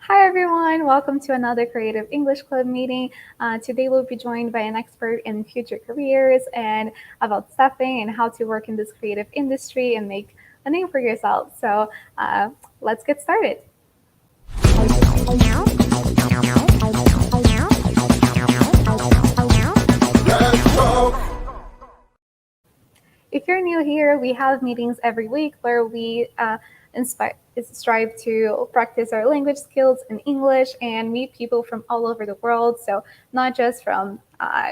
Hi everyone, welcome to another Creative English Club meeting. Today we'll be joined by an expert in future careers and about staffing and how to work in this creative industry and make a name for yourself. So let's get started. If you're new here, we have meetings every week where we strive to practice our language skills in English and meet people from all over the world. So not just from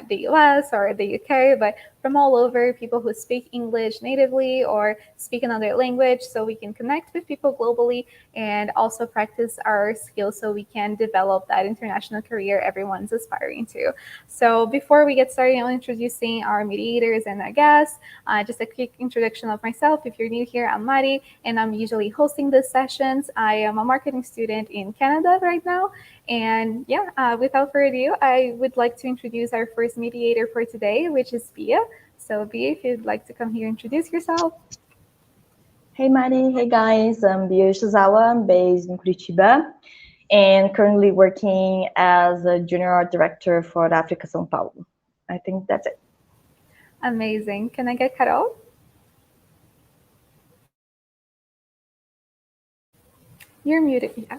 the US or the UK, but from all over, people who speak English natively or speak another language, so we can connect with people globally and also practice our skills so we can develop that international career everyone's aspiring to. So before we get started on introducing our mediators and our guests, just a quick introduction of myself. If you're new here, I'm Mari, and I'm usually hosting these sessions. I am a marketing student in Canada right now. And without further ado, I would like to introduce our first mediator for today, which is Bia. So Bia, if you'd like to come here, introduce yourself. Hey Mari, hey guys, I'm Bia Shizawa. I'm based in Curitiba and currently working as a junior art director for Africa São Paulo. I think that's it. Amazing. Can I get Carol? You're muted. Yeah.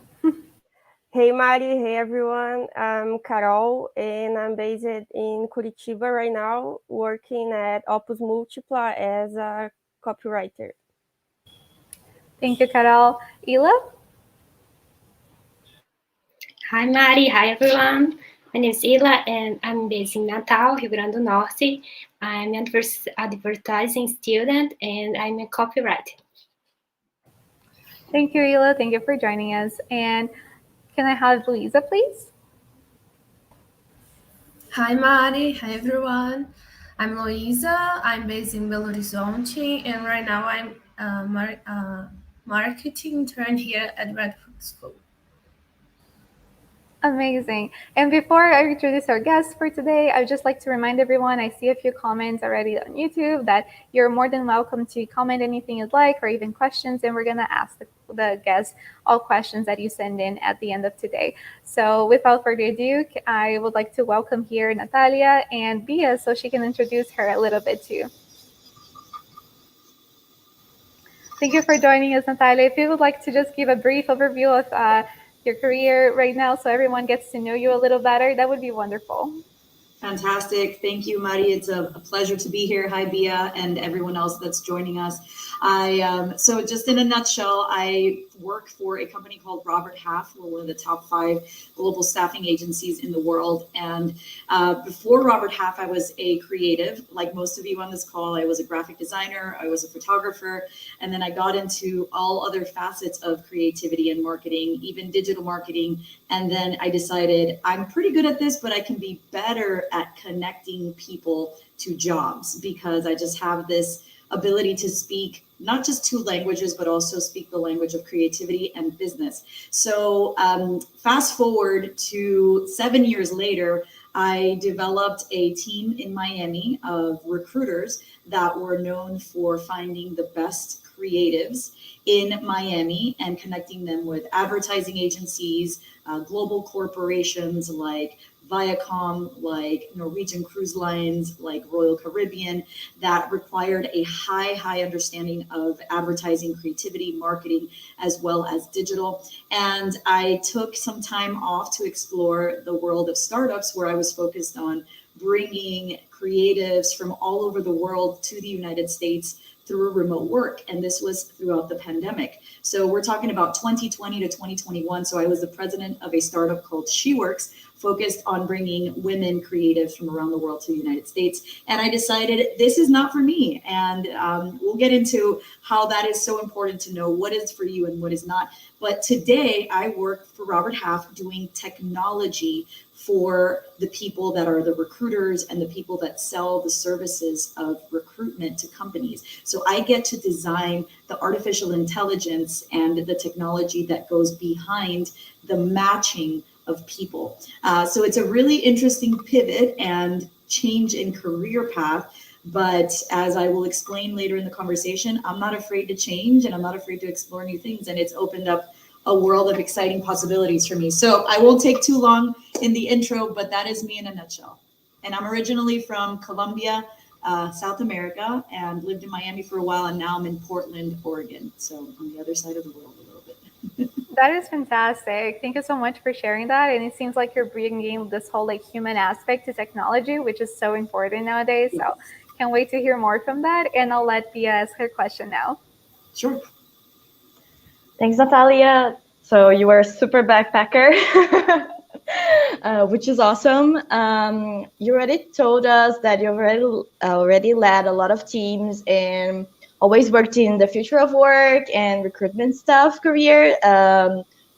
Hey Mari, hey everyone, I'm Carol and I'm based in Curitiba right now, working at Opus Multipla as a copywriter. Thank you, Carol. Ila? Hi Mari, hi everyone. My name is Ila and I'm based in Natal, Rio Grande do Norte. I'm an advertising student and I'm a copywriter. Thank you, Ila. Thank you for joining us. And can I have Luisa, please? Hi Mari, hi everyone. I'm Luisa. I'm based in Belo Horizonte, and right now I'm a marketing intern here at Redhook School. Amazing. And before I introduce our guests for today, I'd just like to remind everyone, I see a few comments already on YouTube, that you're more than welcome to comment anything you'd like or even questions, and we're going to ask the guests all questions that you send in at the end of today. So without further ado, I would like to welcome here Natalya and Bia so she can introduce her a little bit too. Thank you for joining us, Natalya. If you would like to just give a brief overview of your career right now so everyone gets to know you a little better, that would be wonderful. Fantastic. Thank you, Mari. It's a pleasure to be here. Hi, Bia, and everyone else that's joining us. So just in a nutshell, I work for a company called Robert Half. We're one of the top 5 global staffing agencies in the world. And before Robert Half, I was a creative. Like most of you on this call, I was a graphic designer, I was a photographer, and then I got into all other facets of creativity and marketing, even digital marketing. And then I decided I'm pretty good at this, but I can be better at connecting people to jobs because I just have this ability to speak not just 2 languages, but also speak the language of creativity and business. So fast forward to 7 years later, I developed a team in Miami of recruiters that were known for finding the best creatives in Miami and connecting them with advertising agencies, global corporations like Viacom, like Norwegian Cruise Lines, like Royal Caribbean, that required a high understanding of advertising, creativity, marketing, as well as digital. And I took some time off to explore the world of startups where I was focused on bringing creatives from all over the world to the United States through remote work. And this was throughout the pandemic. So we're talking about 2020 to 2021. So I was the president of a startup called SheWorks, focused on bringing women creatives from around the world to the United States. And I decided this is not for me. And we'll get into how that is so important to know what is for you and what is not. But today I work for Robert Half doing technology for the people that are the recruiters and the people that sell the services of recruitment to companies. So I get to design the artificial intelligence and the technology that goes behind the matching of people. So it's a really interesting pivot and change in career path. But as I will explain later in the conversation, I'm not afraid to change and I'm not afraid to explore new things. And it's opened up a world of exciting possibilities for me. So I won't take too long in the intro, but that is me in a nutshell. And I'm originally from Colombia, South America, and lived in Miami for a while, and now I'm in Portland, Oregon. So on the other side of the world a little bit. That is fantastic. Thank you so much for sharing that. And it seems like you're bringing this whole like human aspect to technology, which is so important nowadays. So can't wait to hear more from that. And I'll let Bia ask her question now. Sure. Thanks, Natalia. So you were a super backpacker, which is awesome. You already told us that you already led a lot of teams and always worked in the future of work and recruitment stuff career,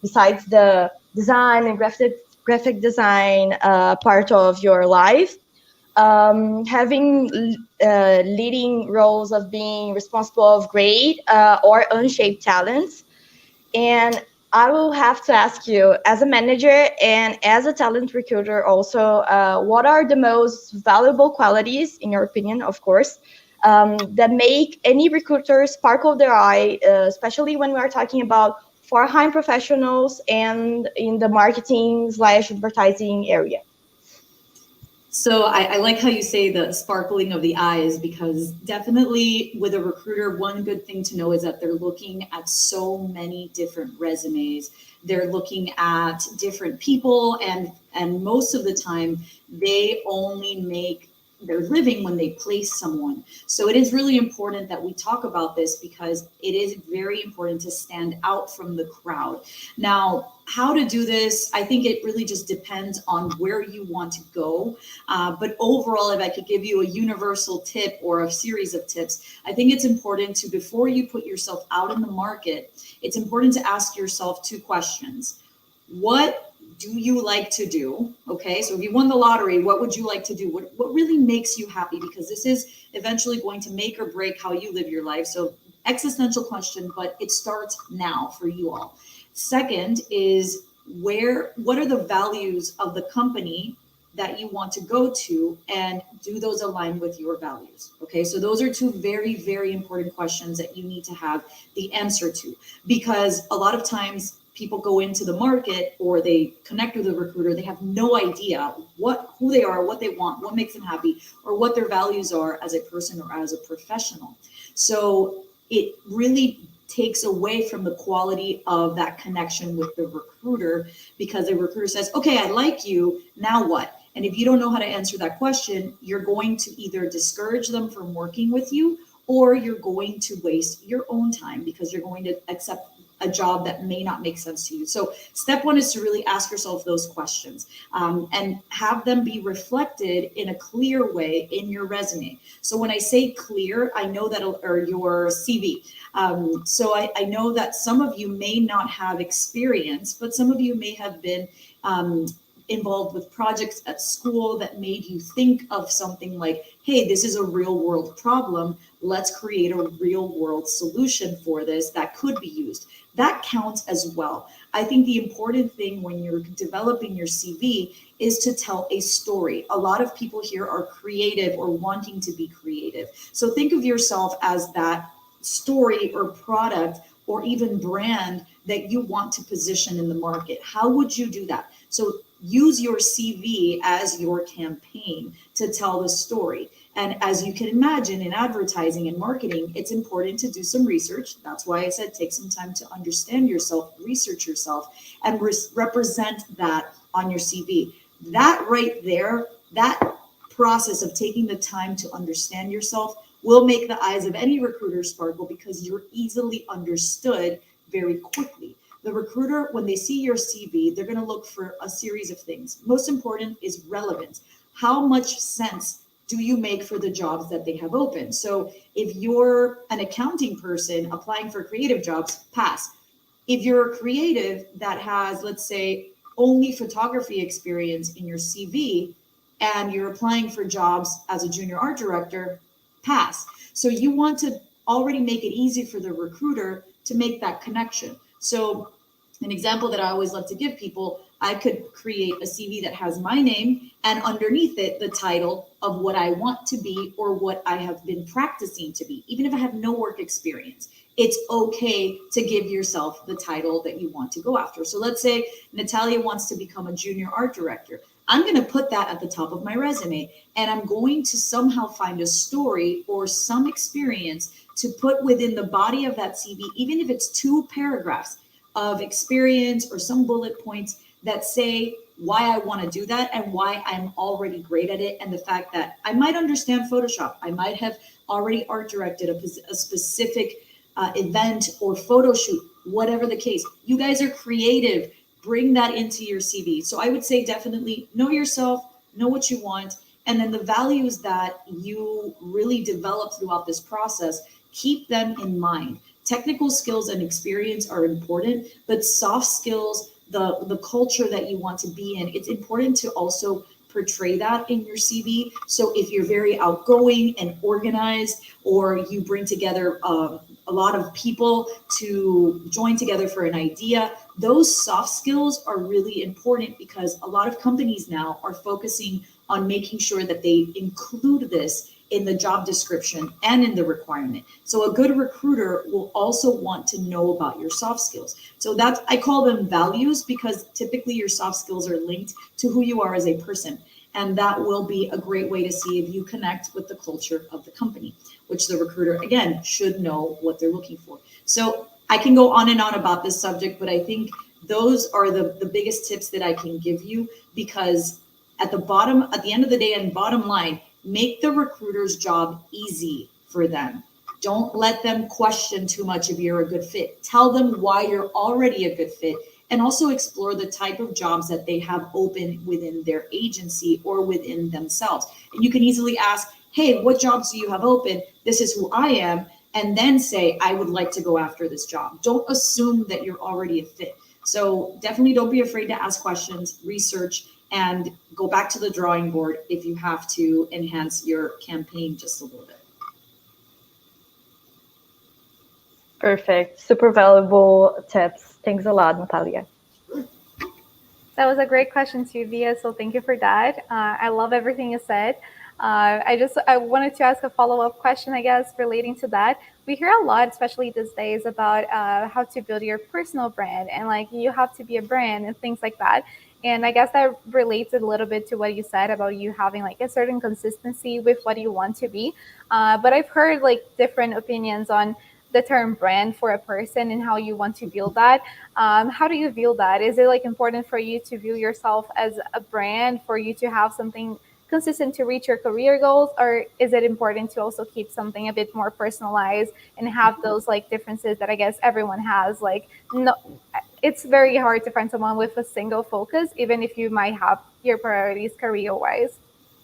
besides the design and graphic design part of your life. Having leading roles of being responsible of great or unshaped talents. And I will have to ask you, as a manager and as a talent recruiter also, what are the most valuable qualities, in your opinion, of course, that make any recruiter sparkle their eye, especially when we are talking about for hiring professionals and in the marketing/advertising area? So I like how you say the sparkling of the eyes, because definitely with a recruiter, one good thing to know is that they're looking at so many different resumes. They're looking at different people, and most of the time they only make their living when they place someone. So it is really important that we talk about this, because it is very important to stand out from the crowd. Now, how to do this, I think it really just depends on where you want to go. But overall, if I could give you a universal tip or a series of tips, I think it's important to, before you put yourself out in the market, it's important to ask yourself two questions. What do you like to do? Okay, so if you won the lottery, what would you like to do? What really makes you happy? Because this is eventually going to make or break how you live your life. So existential question, but it starts now for you all. Second is what are the values of the company that you want to go to, and do those align with your values? Okay, so those are two very, very important questions that you need to have the answer to, because a lot of times people go into the market or they connect with a recruiter, they have no idea who they are, what they want, what makes them happy, or what their values are as a person or as a professional. So it really takes away from the quality of that connection with the recruiter, because the recruiter says, okay, I like you, now what? And if you don't know how to answer that question, you're going to either discourage them from working with you, or you're going to waste your own time, because you're going to accept a job that may not make sense to you. So step one is to really ask yourself those questions, and have them be reflected in a clear way in your resume. So when I say clear, I know that, or your CV. So I know that some of you may not have experience, but some of you may have been involved with projects at school that made you think of something like, hey, this is a real world problem. Let's create a real world solution for this that could be used. That counts as well. I think the important thing when you're developing your CV is to tell a story. A lot of people here are creative or wanting to be creative. So think of yourself as that story or product or even brand that you want to position in the market. How would you do that? So use your CV as your campaign to tell the story. And as you can imagine, in advertising and marketing, it's important to do some research. That's why I said take some time to understand yourself, research yourself, and represent that on your CV. That right there, that process of taking the time to understand yourself will make the eyes of any recruiter sparkle, because you're easily understood very quickly. The recruiter, when they see your CV, they're going to look for a series of things. Most important is relevance. How much sense do you make for the jobs that they have open? So if you're an accounting person applying for creative jobs, pass. If you're a creative that has, let's say, only photography experience in your CV and you're applying for jobs as a junior art director, pass. So you want to already make it easy for the recruiter to make that connection. So an example that I always love to give people, I could create a CV that has my name and underneath it, the title of what I want to be or what I have been practicing to be, even if I have no work experience. it's okay to give yourself the title that you want to go after. So let's say Natalya wants to become a junior art director. I'm going to put that at the top of my resume, and I'm going to somehow find a story or some experience to put within the body of that CV, even if it's 2 paragraphs of experience or some bullet points that say why I want to do that and why I'm already great at it, and the fact that I might understand Photoshop. I might have already art directed a specific event or photo shoot, whatever the case. You guys are creative. Bring that into your CV. So I would say definitely know yourself, know what you want, and then the values that you really develop throughout this process, keep them in mind. Technical skills and experience are important, but soft skills, the culture that you want to be in, it's important to also portray that in your CV. So if you're very outgoing and organized, or you bring together a lot of people to join together for an idea, those soft skills are really important, because a lot of companies now are focusing on making sure that they include this in the job description and in the requirement. So a good recruiter will also want to know about your soft skills. So that's, I call them values, because typically your soft skills are linked to who you are as a person. And that will be a great way to see if you connect with the culture of the company, which the recruiter, again, should know what they're looking for. So I can go on and on about this subject, but I think those are the biggest tips that I can give you, because at the end of the day and bottom line, make the recruiter's job easy for them. Don't let them question too much if you're a good fit. Tell them why you're already a good fit, and also explore the type of jobs that they have open within their agency or within themselves. And you can easily ask, hey, what jobs do you have open? This is who I am. And then say, I would like to go after this job. Don't assume that you're already a fit. So definitely don't be afraid to ask questions, research, and go back to the drawing board if you have to enhance your campaign just a little bit. Perfect. Super valuable tips. Thanks a lot, Natalya. That was a great question too, Via. So thank you for that. I love everything you said. I wanted to ask a follow-up question, I guess, relating to that. We hear a lot, especially these days, about how to build your personal brand, and like you have to be a brand and things like that. And I guess that relates a little bit to what you said about you having like a certain consistency with what you want to be. But I've heard like different opinions on the term brand for a person and how you want to build that. How do you view that? Is it like important for you to view yourself as a brand, for you to have something consistent to reach your career goals, or is it important to also keep something a bit more personalized and have those like differences that I guess everyone has? Like, no, it's very hard to find someone with a single focus, even if you might have your priorities career wise.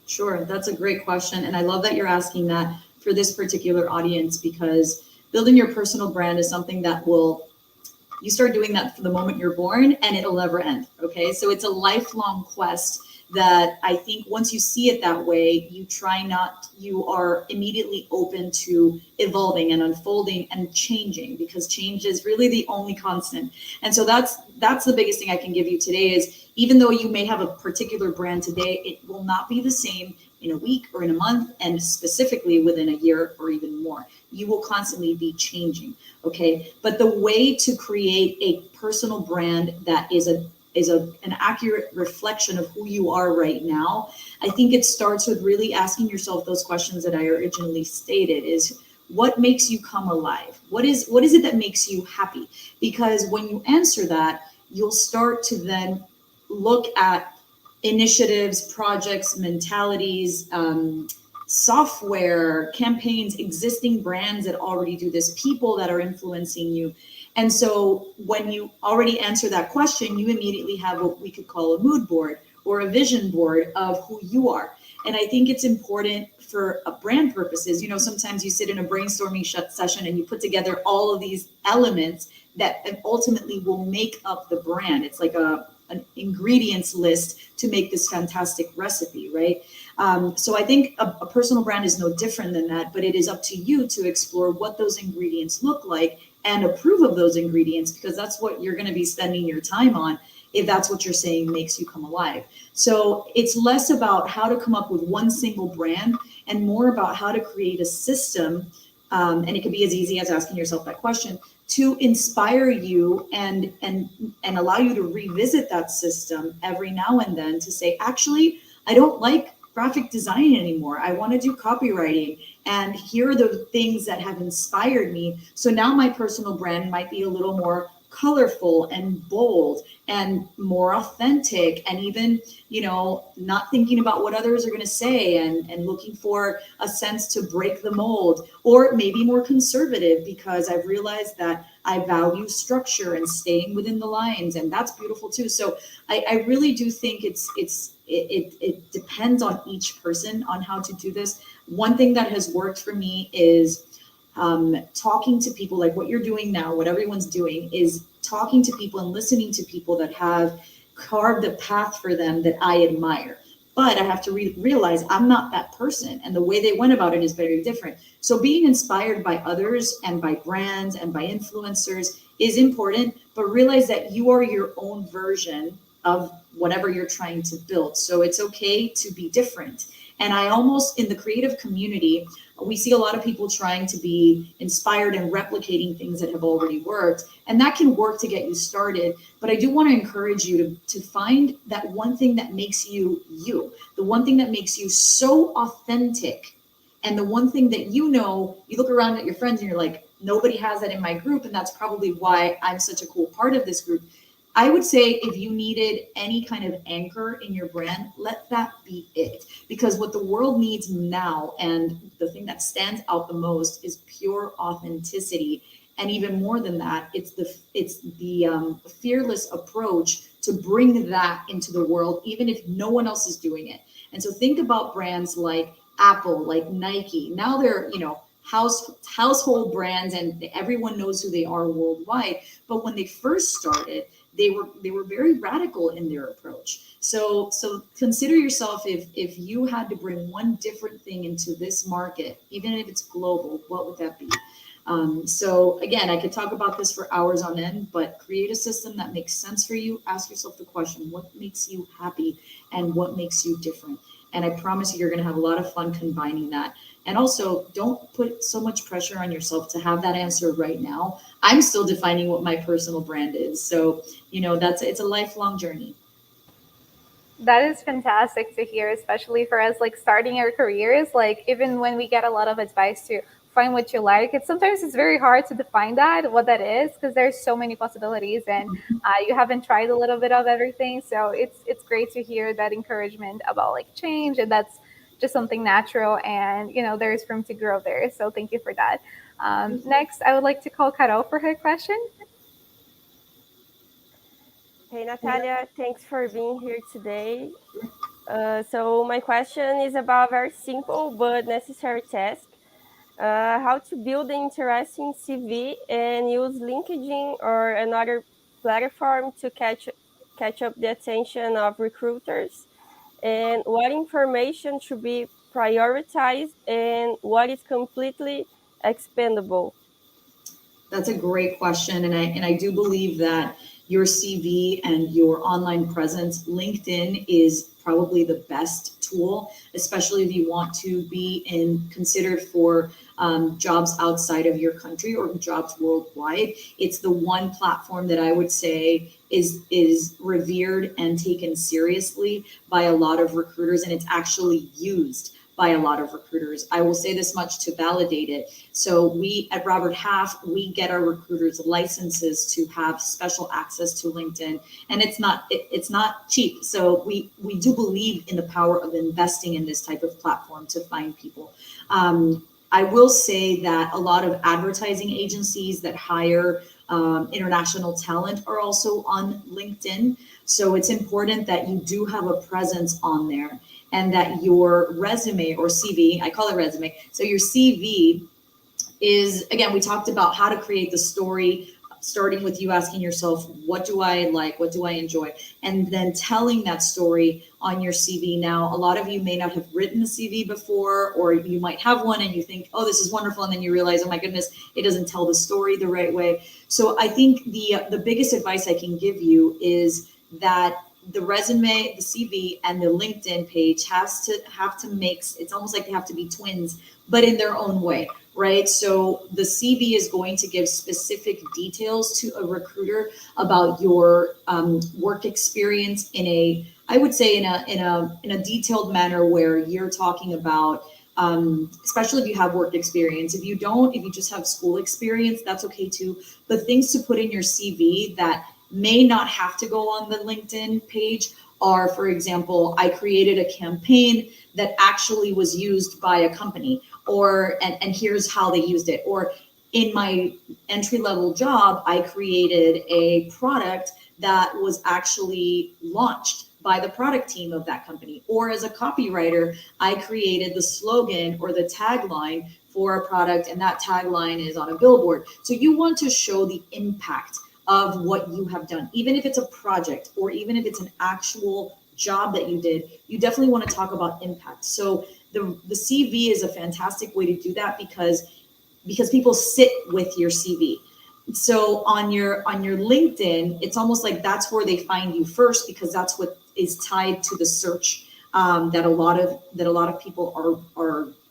Sure, that's a great question. And I love that you're asking that for this particular audience, because building your personal brand is something that you start doing that from the moment you're born, and it'll never end. Okay. So it's a lifelong quest that I think once you see it that way, you are immediately open to evolving and unfolding and changing, because change is really the only constant. And so that's the biggest thing I can give you today is, even though you may have a particular brand today, it will not be the same in a week or in a month, and specifically within a year or even more. You will constantly be changing. Okay. But the way to create a personal brand that is an accurate reflection of who you are right now, I think it starts with really asking yourself those questions that I originally stated: is what makes you come alive? What is it that makes you happy? Because when you answer that, you'll start to then look at initiatives, projects, mentalities, software, campaigns, existing brands that already do this, people that are influencing you. And so when you already answer that question, you immediately have what we could call a mood board or a vision board of who you are. And I think it's important for brand purposes. Sometimes you sit in a brainstorming session and you put together all of these elements that ultimately will make up the brand. It's like an ingredients list to make this fantastic recipe, right? So I think a personal brand is no different than that, but it is up to you to explore what those ingredients look like and approve of those ingredients, because that's what you're going to be spending your time on, if that's what you're saying makes you come alive. So it's less about how to come up with one single brand and more about how to create a system and it could be as easy as asking yourself that question, to inspire you and allow you to revisit that system every now and then to say, actually, I don't like graphic design anymore. I want to do copywriting. And here are the things that have inspired me. So now my personal brand might be a little more colorful and bold and more authentic, and even, you know, not thinking about what others are going to say, and looking for a sense to break the mold, or maybe more conservative because I've realized that I value structure and staying within the lines, and that's beautiful too. So I really do think it depends on each person on how to do this. One thing that has worked for me is talking to people, like what you're doing now, what everyone's doing is talking to people and listening to people that have carved a path for them that I admire. But I have to realize I'm not that person, and the way they went about it is very different. So being inspired by others and by brands and by influencers is important, but realize that you are your own version of whatever you're trying to build. So it's okay to be different. And I almost, in the creative community, we see a lot of people trying to be inspired and replicating things that have already worked. And that can work to get you started. But I do want to encourage you to find that one thing that makes you you, the one thing that makes you so authentic. And the one thing that, you know, you look around at your friends and you're like, nobody has that in my group. And that's probably why I'm such a cool part of this group. I would say if you needed any kind of anchor in your brand, let that be it. Because what the world needs now, and the thing that stands out the most, is pure authenticity. And even more than that, it's the fearless approach to bring that into the world, even if no one else is doing it. And so think about brands like Apple, like Nike. Now they're, you know, household brands, and everyone knows who they are worldwide. But when they first started, they were very radical in their approach. So consider yourself, if you had to bring one different thing into this market, even if it's global, what would that be? So again, I could talk about this for hours on end, but create a system that makes sense for you. Ask yourself the question, what makes you happy and what makes you different? And I promise you're going to have a lot of fun combining that. And also, don't put so much pressure on yourself to have that answer right now. I'm still defining what my personal brand is. So, you know, it's a lifelong journey. That is fantastic to hear, especially for us, like starting our careers. Like, even when we get a lot of advice to find what you like, it's very hard to define what that is, because there's so many possibilities, and you haven't tried a little bit of everything. So it's great to hear that encouragement about like change, and that's just something natural, and you know there's room to grow there. So thank you for that. Next, I would like to call Carol for her question. Hey, Natalia, thanks for being here today. So my question is about a very simple but necessary task. How to build an interesting CV and use LinkedIn or another platform to catch up the attention of recruiters, and what information should be prioritized and what is completely expendable. That's a great question. And I do believe that your CV and your online presence, LinkedIn is probably the best tool, especially if you want to be considered for jobs outside of your country or jobs worldwide. It's the one platform that I would say is revered and taken seriously by a lot of recruiters, and it's actually used by a lot of recruiters. I will say this much to validate it. So we at Robert Half, we get our recruiters licenses to have special access to LinkedIn, and it's not cheap. So we do believe in the power of investing in this type of platform to find people. I will say that a lot of advertising agencies that hire international talent are also on LinkedIn. So it's important that you do have a presence on there, and that your resume or CV, I call it resume. So your CV is, again, we talked about how to create the story, starting with you asking yourself, what do I like? What do I enjoy? And then telling that story on your CV. Now, a lot of you may not have written a CV before, or you might have one and you think, oh, this is wonderful. And then you realize, oh my goodness, it doesn't tell the story the right way. So I think the biggest advice I can give you is that the resume, the CV, and the LinkedIn page have to mix. It's almost like they have to be twins, but in their own way, right? So the CV is going to give specific details to a recruiter about your work experience in a, I would say in a detailed manner where you're talking about, especially if you have work experience. If you don't, if you just have school experience, that's okay too. But things to put in your CV that may not have to go on the LinkedIn page are, for example, I created a campaign that actually was used by a company, or and here's how they used it. Or in my entry-level job, I created a product that was actually launched by the product team of that company. Or as a copywriter, I created the slogan or the tagline for a product, and that tagline is on a billboard. So you want to show the impact of what you have done, even if it's a project or even if it's an actual job that you did. You definitely want to talk about impact. So the CV is a fantastic way to do that because people sit with your CV. So on your LinkedIn, it's almost like that's where they find you first, because that's what is tied to the search that a lot of people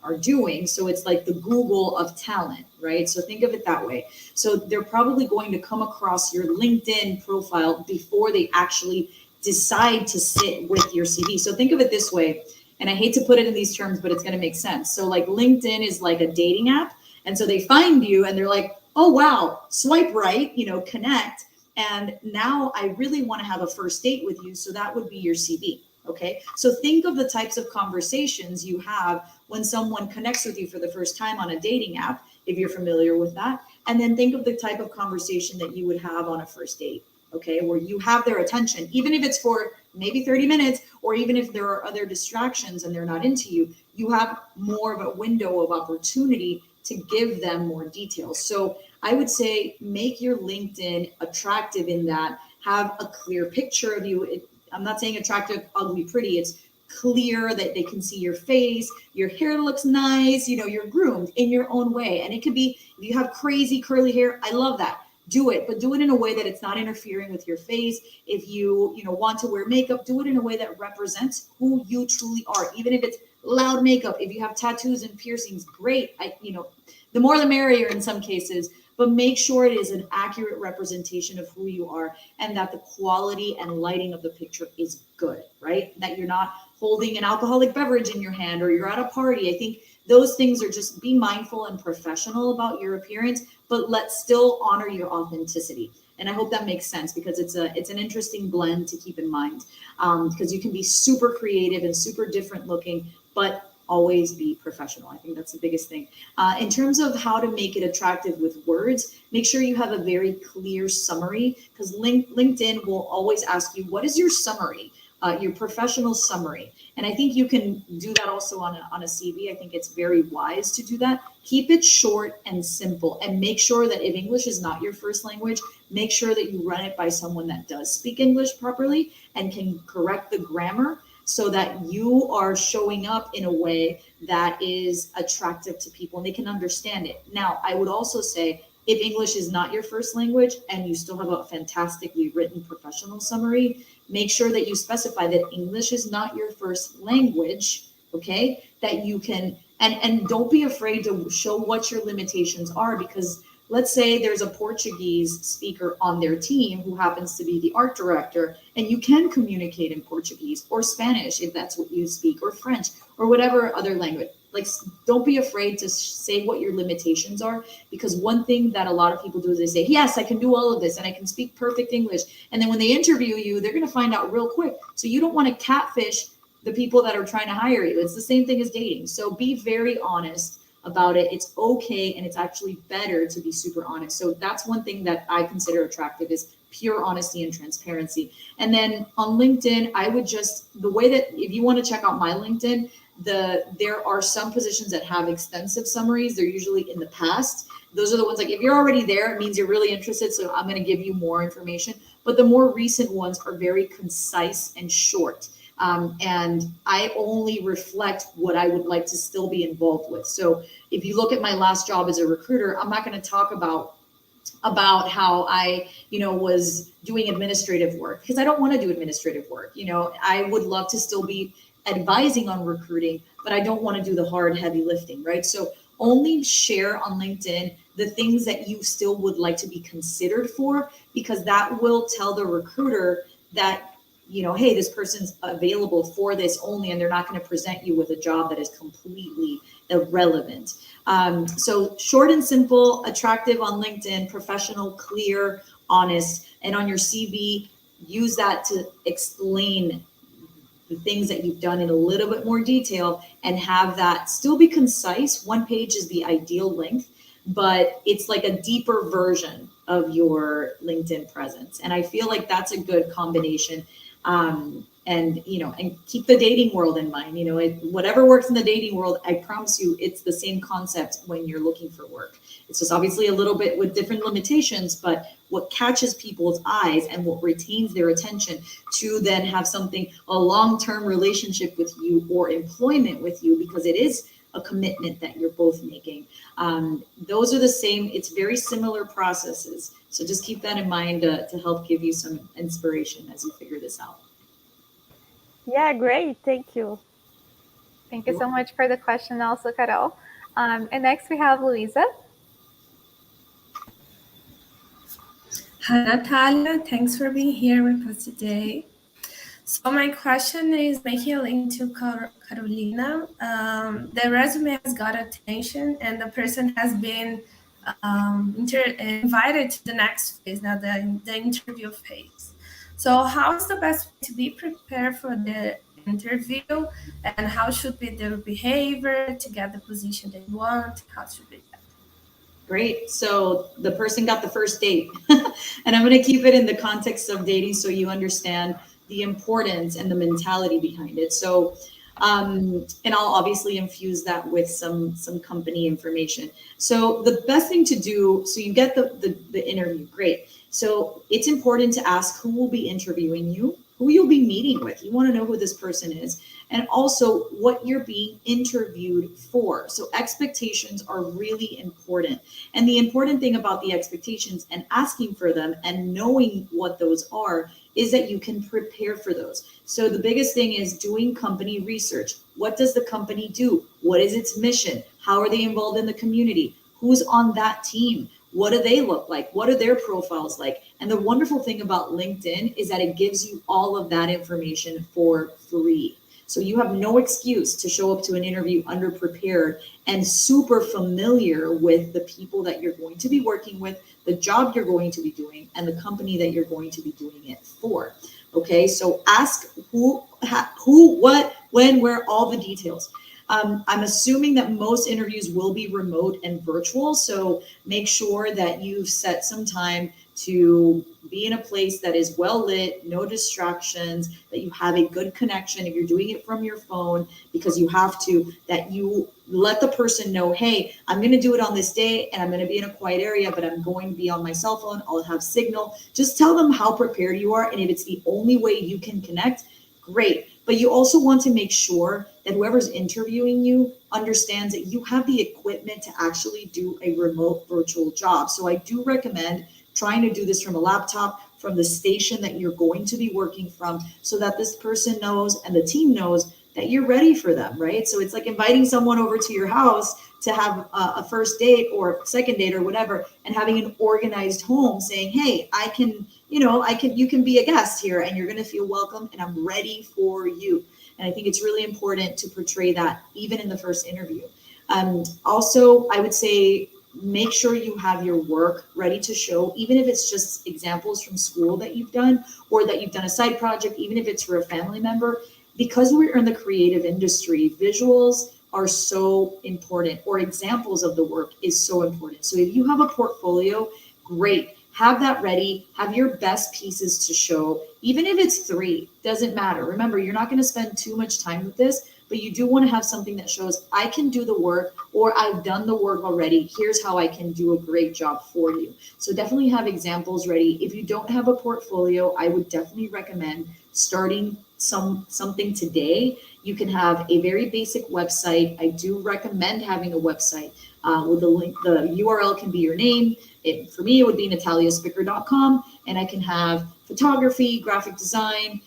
are doing. So it's like the Google of talent, right? So think of it that way. So they're probably going to come across your LinkedIn profile before they actually decide to sit with your CV. So think of it this way, and I hate to put it in these terms, but it's going to make sense. So like LinkedIn is like a dating app, and so they find you and they're like, oh wow, swipe right, connect, and now I really want to have a first date with you. So that would be your CV. Okay, so think of the types of conversations you have when someone connects with you for the first time on a dating app, if you're familiar with that, and then think of the type of conversation that you would have on a first date, okay, where you have their attention, even if it's for maybe 30 minutes, or even if there are other distractions and they're not into you, you have more of a window of opportunity to give them more details. So I would say make your LinkedIn attractive in that, have a clear picture of you. I'm not saying attractive, ugly, pretty. It's clear that they can see your face, your hair looks nice, you're groomed in your own way. And it could be, if you have crazy curly hair, I love that. Do it, but do it in a way that it's not interfering with your face. If you want to wear makeup, do it in a way that represents who you truly are. Even if it's loud makeup, if you have tattoos and piercings, great. The more the merrier in some cases, but make sure it is an accurate representation of who you are, and that the quality and lighting of the picture is good, right? That you're not holding an alcoholic beverage in your hand or you're at a party. I think those things are just, be mindful and professional about your appearance, but let's still honor your authenticity. And I hope that makes sense, because it's an interesting blend to keep in mind, because you can be super creative and super different looking, but always be professional. I think that's the biggest thing. In terms of how to make it attractive with words, make sure you have a very clear summary, because LinkedIn will always ask you, what is your summary? Your professional summary. And I think you can do that also on a CV. I think it's very wise to do that. Keep it short and simple, and make sure that if English is not your first language, make sure that you run it by someone that does speak English properly and can correct the grammar, so that you are showing up in a way that is attractive to people and they can understand it. Now, I would also say, if English is not your first language and you still have a fantastically written professional summary, make sure that you specify that English is not your first language, okay? That you can, and don't be afraid to show what your limitations are, because let's say there's a Portuguese speaker on their team who happens to be the art director, and you can communicate in Portuguese or Spanish if that's what you speak, or French, or whatever other language. Like, don't be afraid to say what your limitations are, because one thing that a lot of people do is they say, yes, I can do all of this and I can speak perfect English. And then when they interview you, they're going to find out real quick. So you don't want to catfish the people that are trying to hire you. It's the same thing as dating. So be very honest about it. It's okay, and it's actually better to be super honest. So that's one thing that I consider attractive, is pure honesty and transparency. And then on LinkedIn, I would just, the way that, if you want to check out my LinkedIn, there are some positions that have extensive summaries. They're usually in the past. Those are the ones, like, if you're already there, it means you're really interested, so I'm going to give you more information. But the more recent ones are very concise and short. And I only reflect what I would like to still be involved with. So if you look at my last job as a recruiter, I'm not going to talk about how I, was doing administrative work, because I don't want to do administrative work. I would love to still be advising on recruiting, but I don't want to do the hard, heavy lifting, right? So only share on LinkedIn the things that you still would like to be considered for, because that will tell the recruiter that, you know, hey, this person's available for this only, and they're not going to present you with a job that is completely irrelevant. So short and simple, attractive on LinkedIn, professional, clear, honest, and on your CV, use that to explain the things that you've done in a little bit more detail, and have that still be concise. One page is the ideal length, but it's like a deeper version of your LinkedIn presence. And I feel like that's a good combination. And, you know, and keep the dating world in mind. You know, whatever works in the dating world, I promise you, it's the same concept when you're looking for work. It's just obviously a little bit with different limitations, but what catches people's eyes and what retains their attention to then have something, a long-term relationship with you or employment with you, because it is a commitment that you're both making. Those are the same, it's very similar processes. So just keep that in mind to help give you some inspiration as you figure this out. Yeah, great. Thank you. Thank you so much for the question also, Carol. And next we have Luisa. Hi, Natalia. Thanks for being here with us today. So my question is making a link to Carolina. The resume has got attention, and the person has been invited to the next phase, now the interview phase. So how is the best way to be prepared for the interview, and how should be their behavior to get the position they want? How should be that? Great. So the person got the first date, and I'm going to keep it in the context of dating so you understand the importance and the mentality behind it. So, and I'll obviously infuse that with some company information. So the best thing to do, so you get the interview, great. So it's important to ask who will be interviewing you, who you'll be meeting with. You want to know who this person is, and also what you're being interviewed for. So expectations are really important. And the important thing about the expectations and asking for them and knowing what those are is that you can prepare for those. So the biggest thing is doing company research. What does the company do? What is its mission? How are they involved in the community? Who's on that team? What do they look like? What are their profiles like? And the wonderful thing about LinkedIn is that it gives you all of that information for free. So you have no excuse to show up to an interview underprepared and super familiar with the people that you're going to be working with, the job you're going to be doing, and the company that you're going to be doing it for. Okay, so ask who, what, when, where, all the details. I'm assuming that most interviews will be remote and virtual, so make sure that you've set some time to be in a place that is well lit, no distractions, that you have a good connection. If you're doing it from your phone, because you have to, that you let the person know, hey, I'm going to do it on this day and I'm going to be in a quiet area, but I'm going to be on my cell phone. I'll have signal. Just tell them how prepared you are. And if it's the only way you can connect, great. But you also want to make sure that whoever's interviewing you understands that you have the equipment to actually do a remote virtual job. So I do recommend trying to do this from a laptop, from the station that you're going to be working from, so that this person knows and the team knows that you're ready for them, right? So it's like inviting someone over to your house to have a first date or second date or whatever, and having an organized home saying, hey, you can be a guest here and you're going to feel welcome and I'm ready for you. And I think it's really important to portray that even in the first interview. Also, I would say, make sure you have your work ready to show, even if it's just examples from school that you've done, or that you've done a side project, even if it's for a family member. Because we're in the creative industry, visuals are so important, or examples of the work is so important. So if you have a portfolio, great. Have that ready, have your best pieces to show, even if it's 3, doesn't matter. Remember, you're not going to spend too much time with this, but you do want to have something that shows I can do the work, or I've done the work already. Here's how I can do a great job for you. So definitely have examples ready. If you don't have a portfolio, I would definitely recommend starting something today. You can have a very basic website. I do recommend having a website with the link. The URL can be your name. For me, it would be natalyaspicker.com, and I can have photography, graphic design,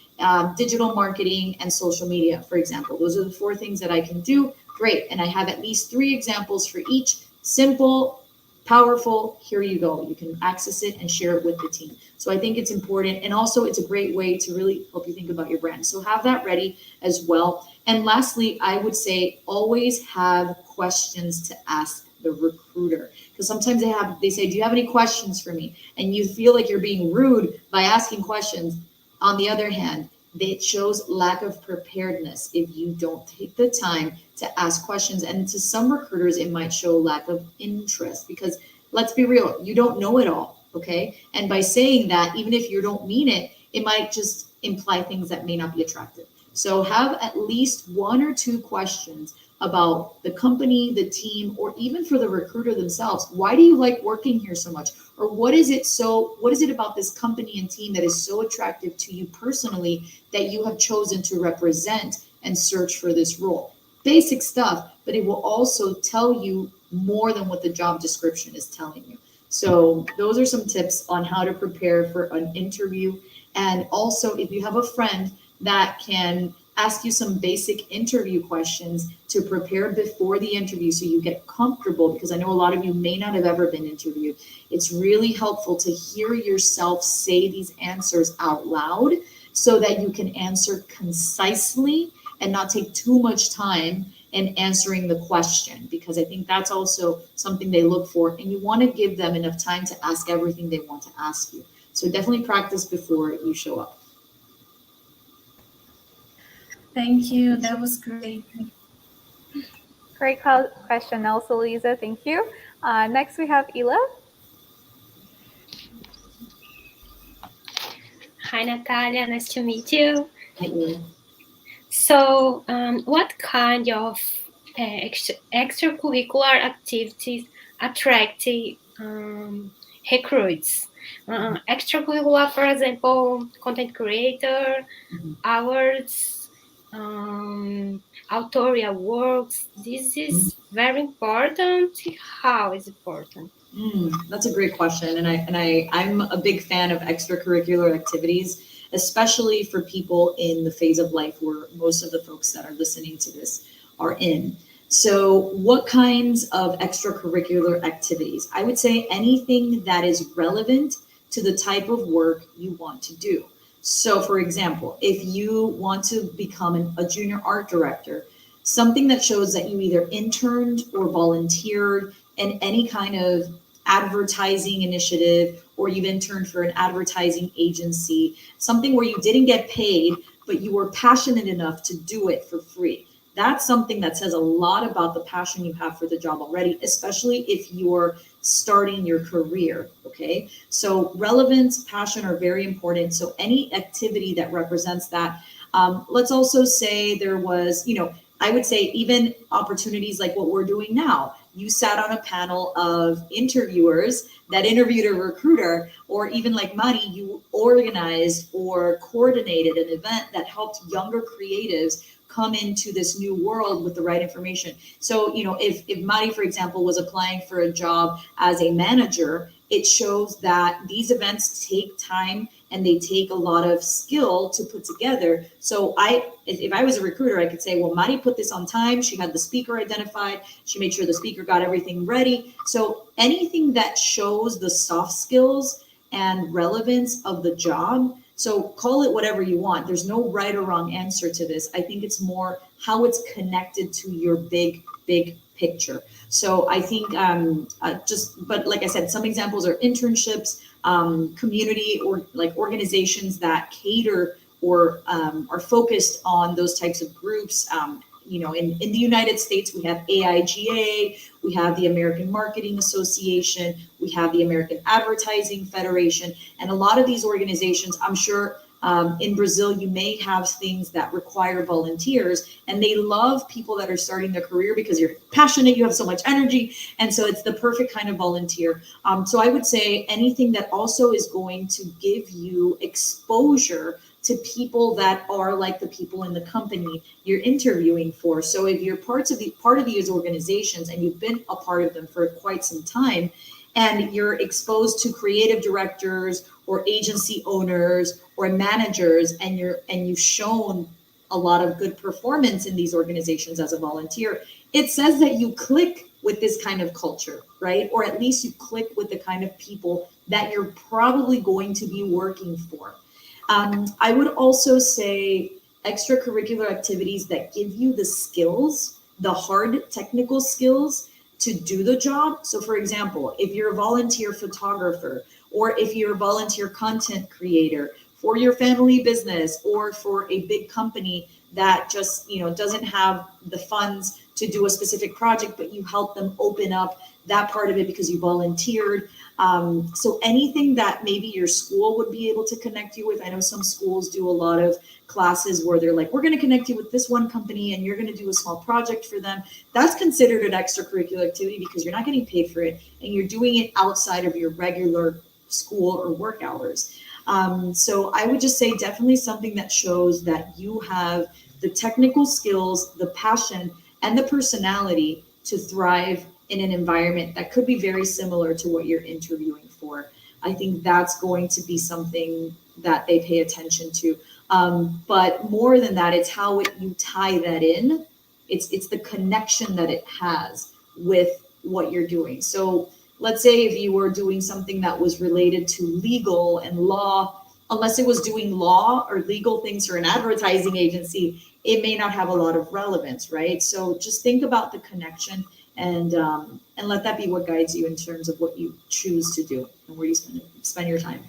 digital marketing, and social media, for example. Those are the 4 things that I can do. Great. And I have at least 3 examples for each. Simple, powerful. Here you go. You can access it and share it with the team. So I think it's important. And also it's a great way to really help you think about your brand. So have that ready as well. And lastly, I would say always have questions to ask the recruiter, because sometimes they say, do you have any questions for me? And you feel like you're being rude by asking questions. On the other hand, it shows lack of preparedness if you don't take the time to ask questions. And to some recruiters, it might show lack of interest, because let's be real, you don't know it all, okay? And by saying that, even if you don't mean it, it might just imply things that may not be attractive. So have at least 1 or 2 questions about the company, the team, or even for the recruiter themselves. Why do you like working here so much? Or what is it about this company and team that is so attractive to you personally that you have chosen to represent and search for this role? Basic stuff, but it will also tell you more than what the job description is telling you. So those are some tips on how to prepare for an interview. And also, if you have a friend that can ask you some basic interview questions to prepare before the interview so you get comfortable, because I know a lot of you may not have ever been interviewed. It's really helpful to hear yourself say these answers out loud so that you can answer concisely and not take too much time in answering the question, because I think that's also something they look for, and you want to give them enough time to ask everything they want to ask you. So definitely practice before you show up. Thank you. That was great. Great question also, Lisa. Thank you. Next, we have Ila. Hi, Natalia. Nice to meet you. Hi, Ila. So, what kind of extracurricular activities attract recruits? Extracurricular, for example, content creator, awards, authorial works. This is very important. How is important? That's a great question, and I'm a big fan of extracurricular activities, especially for people in the phase of life where most of the folks that are listening to this are in. So, what kinds of extracurricular activities? I would say anything that is relevant to the type of work you want to do. So, for example, if you want to become a junior art director, something that shows that you either interned or volunteered in any kind of advertising initiative, or you've interned for an advertising agency, something where you didn't get paid, but you were passionate enough to do it for free. That's something that says a lot about the passion you have for the job already, especially if you're starting your career, okay? So relevance, passion are very important. So any activity that represents that. Let's also say there was, I would say even opportunities like what we're doing now. You sat on a panel of interviewers that interviewed a recruiter, or even like Mari, you organized or coordinated an event that helped younger creatives come into this new world with the right information. So, if Mari, for example, was applying for a job as a manager, it shows that these events take time and they take a lot of skill to put together. So if I was a recruiter, I could say, well, Mari put this on time. She had the speaker identified. She made sure the speaker got everything ready. So anything that shows the soft skills and relevance of the job. So call it whatever you want. There's no right or wrong answer to this. I think it's more how it's connected to your big picture. So I think but like I said, some examples are internships, community or like organizations that cater or are focused on those types of groups. In the United States, we have AIGA, we have the American Marketing Association, we have the American Advertising Federation, and a lot of these organizations, I'm sure in Brazil, you may have things that require volunteers, and they love people that are starting their career because you're passionate, you have so much energy, and so it's the perfect kind of volunteer. So I would say anything that also is going to give you exposure to people that are like the people in the company you're interviewing for. So if you're part of these organizations and you've been a part of them for quite some time, and you're exposed to creative directors or agency owners or managers, and you've shown a lot of good performance in these organizations as a volunteer, it says that you click with this kind of culture, right? Or at least you click with the kind of people that you're probably going to be working for. I would also say extracurricular activities that give you the skills, the hard technical skills to do the job. So for example, if you're a volunteer photographer, or if you're a volunteer content creator for your family business, or for a big company that just, doesn't have the funds to do a specific project, but you help them open up that part of it because you volunteered. So anything that maybe your school would be able to connect you with. I know some schools do a lot of classes where they're like, we're going to connect you with this one company and you're going to do a small project for them. That's considered an extracurricular activity because you're not getting paid for it and you're doing it outside of your regular school or work hours. So I would just say definitely something that shows that you have the technical skills, the passion, and the personality to thrive in an environment that could be very similar to what you're interviewing for. I think that's going to be something that they pay attention to. But more than that, it's how you tie that in. It's the connection that it has with what you're doing. So let's say if you were doing something that was related to legal and law, unless it was doing law or legal things for an advertising agency, it may not have a lot of relevance, right? So just think about the connection and let that be what guides you in terms of what you choose to do and where you spend your time.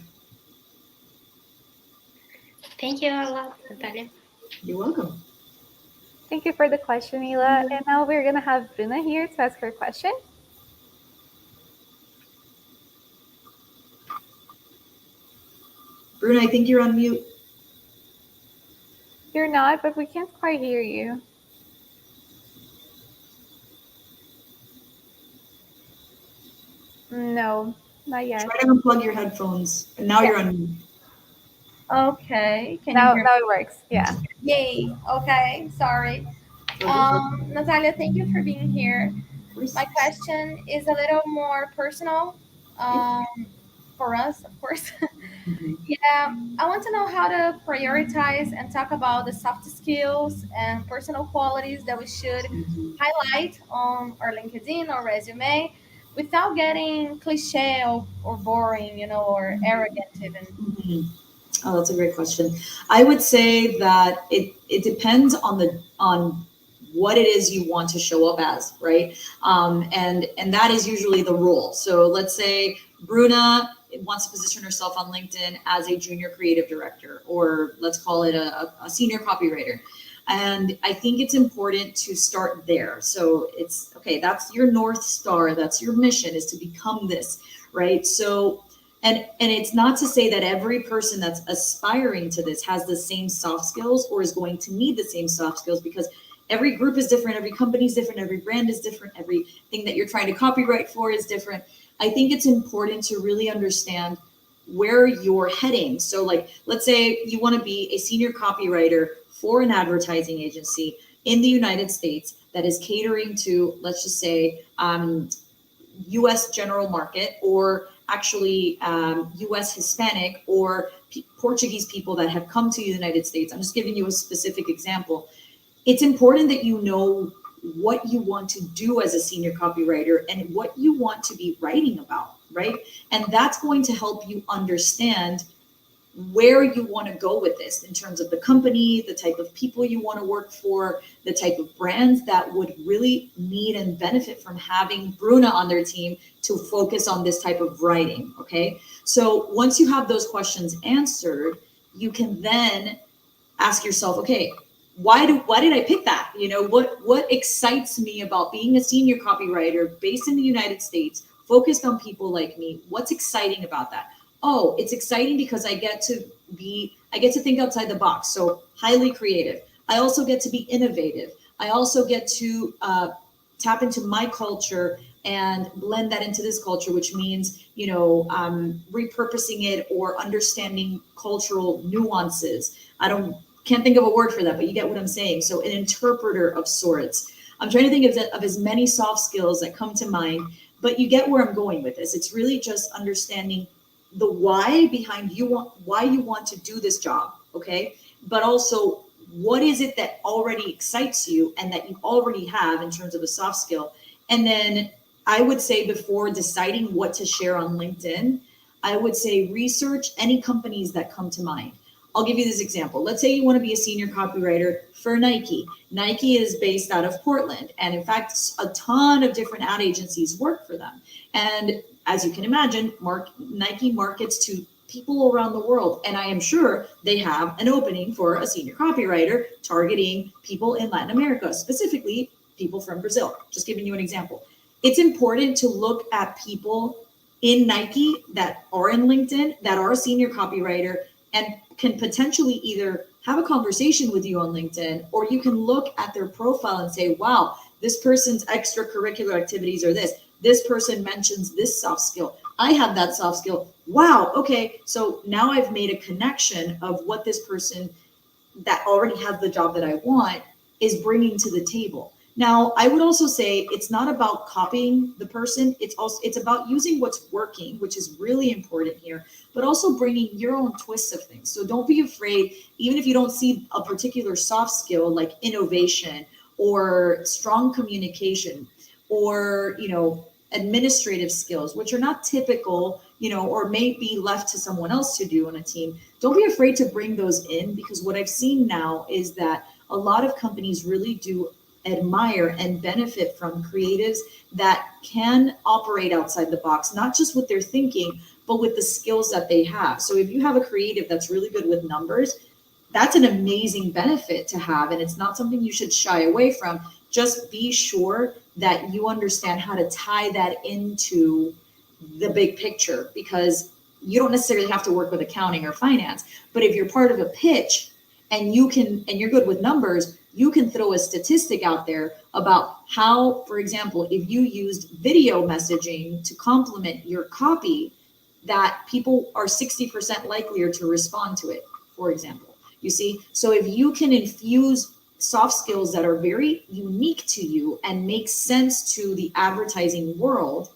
Thank you a lot, Natalya. You're welcome. Thank you for the question, Ila. And now we're going to have Bruna here to ask her question. Bruna, I think you're on mute. You're not, but we can't quite hear you. No, not yet. Try to unplug your headphones. And now you're on mute. Okay. Now it works. Yeah. Yay. Okay. Sorry. Natalya, thank you for being here. My question is a little more personal for us, of course. Yeah, I want to know how to prioritize and talk about the soft skills and personal qualities that we should highlight on our LinkedIn or resume without getting cliche or boring, or arrogant even. Oh, that's a great question. I would say that it depends on what it is you want to show up as, right? And that is usually the role. So let's say Bruna wants to position herself on LinkedIn as a junior creative director, or let's call it a senior copywriter. And I think it's important to start there. So it's okay, that's your North Star, that's your mission, is to become this, right? So and it's not to say that every person that's aspiring to this has the same soft skills or is going to need the same soft skills, because every group is different, every company is different, every brand is different, everything that you're trying to copyright for is different. I think it's important to really understand where you're heading. So like, let's say you want to be a senior copywriter for an advertising agency in the United States that is catering to, let's just say, US general market, or actually US Hispanic or Portuguese people that have come to the United States. I'm just giving you a specific example. It's important that you know what you want to do as a senior copywriter and what you want to be writing about, right? And that's going to help you understand where you want to go with this in terms of the company, the type of people you want to work for, the type of brands that would really need and benefit from having Bruna on their team to focus on this type of writing, okay? So once you have those questions answered, you can then ask yourself, okay, why did I pick that? What excites me about being a senior copywriter based in the United States, focused on people like me? What's exciting about that? Oh, it's exciting because I get to think outside the box. So highly creative. I also get to be innovative. I also get to tap into my culture and blend that into this culture, which means, repurposing it or understanding cultural nuances. Can't think of a word for that, but you get what I'm saying. So an interpreter of sorts. I'm trying to think of as many soft skills that come to mind, but you get where I'm going with this. It's really just understanding the why behind why you want to do this job, okay? But also what is it that already excites you and that you already have in terms of a soft skill? And then I would say before deciding what to share on LinkedIn, I would say research any companies that come to mind. I'll give you this example. Let's say you want to be a senior copywriter for Nike. Nike is based out of Portland. And in fact, a ton of different ad agencies work for them. And as you can imagine, Nike markets to people around the world. And I am sure they have an opening for a senior copywriter targeting people in Latin America, specifically people from Brazil. Just giving you an example. It's important to look at people in Nike that are in LinkedIn, that are a senior copywriter, and can potentially either have a conversation with you on LinkedIn, or you can look at their profile and say, wow, this person's extracurricular activities are this. This person mentions this soft skill. I have that soft skill. Wow, okay, so now I've made a connection of what this person that already has the job that I want is bringing to the table. Now, I would also say it's not about copying the person. It's about using what's working, which is really important here, but also bringing your own twists of things. So don't be afraid, even if you don't see a particular soft skill like innovation or strong communication or, administrative skills, which are not typical, or may be left to someone else to do on a team. Don't be afraid to bring those in, because what I've seen now is that a lot of companies really do admire and benefit from creatives that can operate outside the box, not just with their thinking, but with the skills that they have. So if you have a creative that's really good with numbers, that's an amazing benefit to have. And it's not something you should shy away from. Just be sure that you understand how to tie that into the big picture, because you don't necessarily have to work with accounting or finance, but if you're part of a pitch and you're good with numbers, you can throw a statistic out there about how, for example, if you used video messaging to complement your copy, that people are 60% likelier to respond to it, for example. You see, so if you can infuse soft skills that are very unique to you and make sense to the advertising world,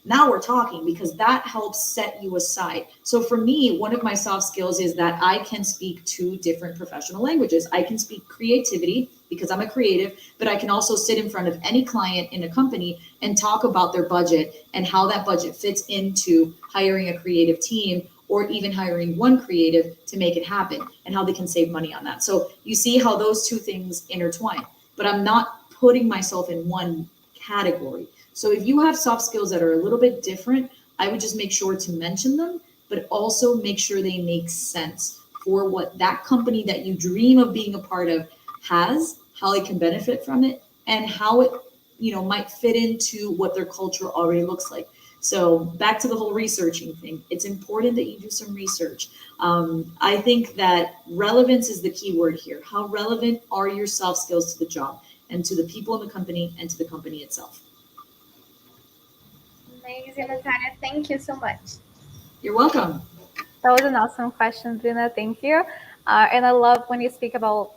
now we're talking, because that helps set you aside. So for me, one of my soft skills is that I can speak 2 different professional languages. I can speak creativity because I'm a creative, but I can also sit in front of any client in a company and talk about their budget and how that budget fits into hiring a creative team, or even hiring one creative to make it happen, and how they can save money on that. So you see how those 2 things intertwine, but I'm not putting myself in one category. So if you have soft skills that are a little bit different, I would just make sure to mention them, but also make sure they make sense for what that company that you dream of being a part of has, how it can benefit from it, and how it, might fit into what their culture already looks like. So back to the whole researching thing, it's important that you do some research. I think that relevance is the key word here. How relevant are your soft skills to the job and to the people in the company and to the company itself? Amazing, Natalya. Thank you so much. You're welcome. That was an awesome question, Bruna. Thank you. And I love when you speak about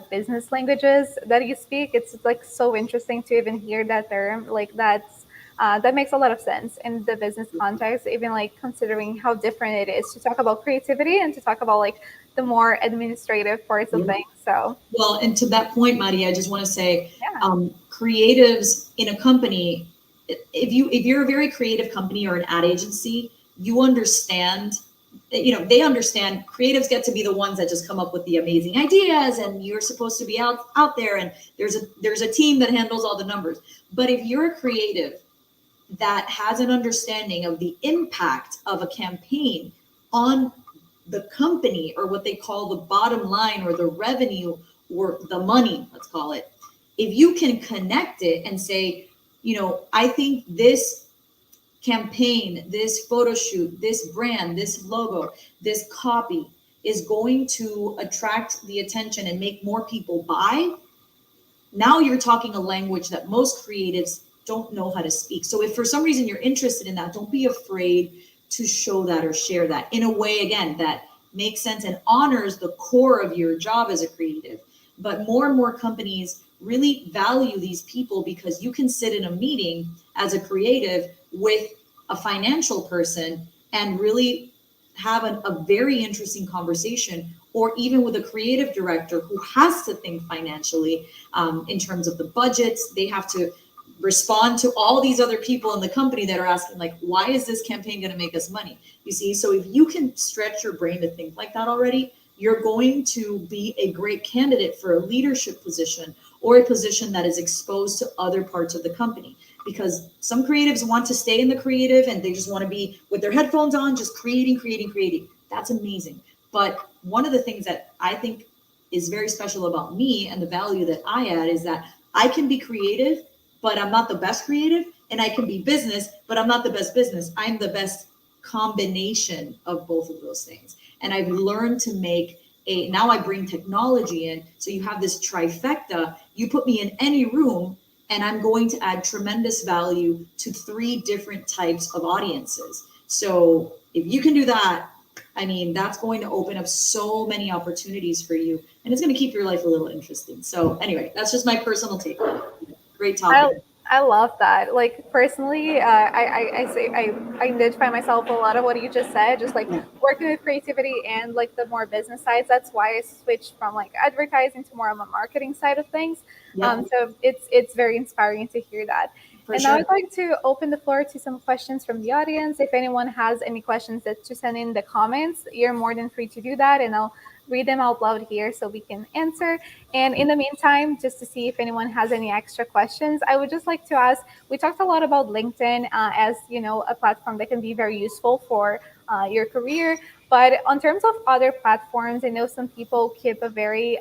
business languages that you speak. It's like so interesting to even hear that term. Like that makes a lot of sense in the business context, even like considering how different it is to talk about creativity and to talk about like the more administrative parts of things. So well, and to that point, Mari, I just want to say, creatives in a company, if you're a very creative company or an ad agency, you understand, they understand creatives get to be the ones that just come up with the amazing ideas, and you're supposed to be out there, and there's a team that handles all the numbers. But if you're a creative that has an understanding of the impact of a campaign on the company, or what they call the bottom line, or the revenue, or the money, let's call it, if you can connect it and say, I think this campaign, this photo shoot, this brand, this logo, this copy is going to attract the attention and make more people buy, now you're talking a language that most creatives don't know how to speak. So if for some reason you're interested in that, don't be afraid to show that or share that in a way, again, that makes sense and honors the core of your job as a creative. But more and more companies really value these people, because you can sit in a meeting as a creative with a financial person and really have a very interesting conversation or even with a creative director who has to think financially in terms of the budgets. They have to respond to all these other people in the company that are asking, like, why is this campaign going to make us money? You see, so if you can stretch your brain to think like that already, you're going to be a great candidate for a leadership position or a position that is exposed to other parts of the company. Because some creatives want to stay in the creative and they just want to be with their headphones on, just creating. That's amazing. But one of the things that I think is very special about me and the value that I add is that I can be creative, but I'm not the best creative, and I can be business, but I'm not the best business. I'm the best combination of both of those things. And I've learned to make now I bring technology in. So you have this trifecta. You put me in any room and I'm going to add tremendous value to 3 different types of audiences. So if you can do that, I mean, that's going to open up so many opportunities for you, and it's going to keep your life a little interesting. So anyway, that's just my personal take on it. Great topic. I love that. Like personally, I say I identify myself a lot of what you just said, just like working with creativity and like the more business sides. That's why I switched from like advertising to more on the marketing side of things. So it's very inspiring to hear that. And now I'd like to open the floor to some questions from the audience. If anyone has any questions that to send in the comments, you're more than free to do that, and I'll read them out loud here so we can answer. And in the meantime, just to see if anyone has any extra questions, I would just like to ask, we talked a lot about LinkedIn as, you know, a platform that can be very useful for your career. But on terms of other platforms, I know some people keep a very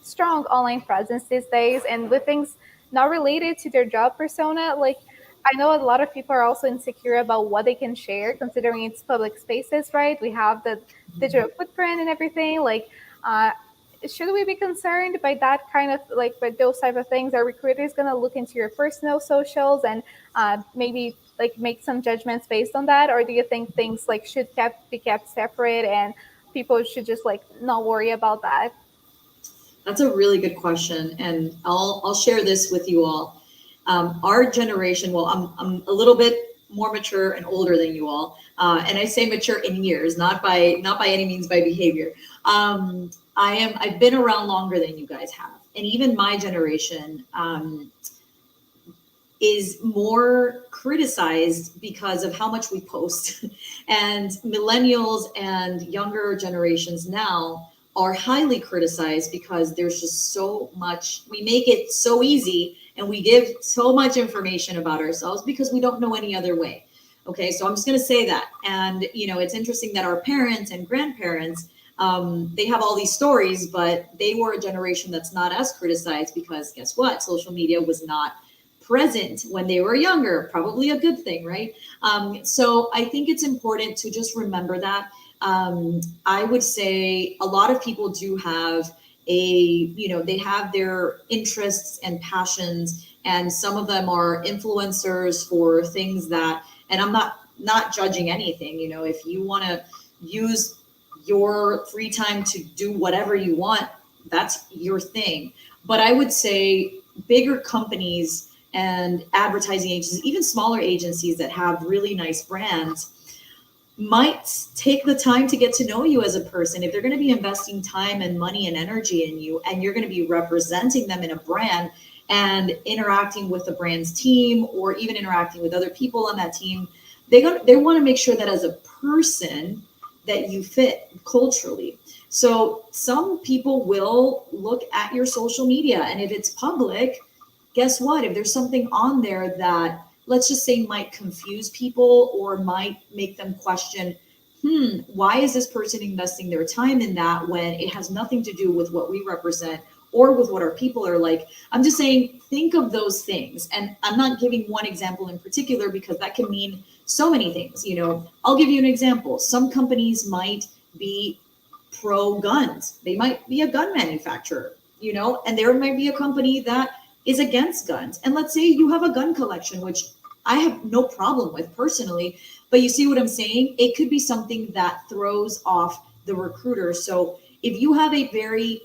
strong online presence these days, and with things not related to their job persona, like I know a lot of people are also insecure about what they can share, considering it's public spaces, right? We have the digital footprint and everything. Like, should we be concerned by that kind of like by those type of things? Are recruiters going to look into your personal socials and maybe like make some judgments based on that, or do you think things like should be kept separate and people should just like not worry about that? That's a really good question, and I'll share this with you all. Our generation, well, I'm a little bit more mature and older than you all, and I say mature in years, not by any means by behavior. I've been around longer than you guys have, and even my generation is more criticized because of how much we post, and millennials and younger generations now are highly criticized because there's just so much. We make it so easy and we give so much information about ourselves because we don't know any other way. Okay, so I'm just going to say that. And, you know, it's interesting that our parents and grandparents, they have all these stories, but they were a generation that's not as criticized because guess what? Social media was not present when they were younger. Probably a good thing, right? So I think it's important to just remember that. I would say a lot of people do have they have their interests and passions, and some of them are influencers for things that, and I'm not judging anything. You know, if you want to use your free time to do whatever you want, that's your thing. But I would say bigger companies and advertising agencies, even smaller agencies that have really nice brands, might take the time to get to know you as a person. If they're going to be investing time and money and energy in you, and you're going to be representing them in a brand and interacting with the brand's team, or even interacting with other people on that team, they want to make sure that as a person that you fit culturally. So some people will look at your social media, and if it's public, guess what? If there's something on there that, let's just say, might confuse people or might make them question, why is this person investing their time in that when it has nothing to do with what we represent or with what our people are like? I'm just saying, think of those things. And I'm not giving one example in particular because that can mean so many things. You know, I'll give you an example. Some companies might be pro guns. They might be a gun manufacturer, you know, and there might be a company that is against guns. And let's say you have a gun collection, which I have no problem with personally, but you see what I'm saying? It could be something that throws off the recruiter. So if you have a very,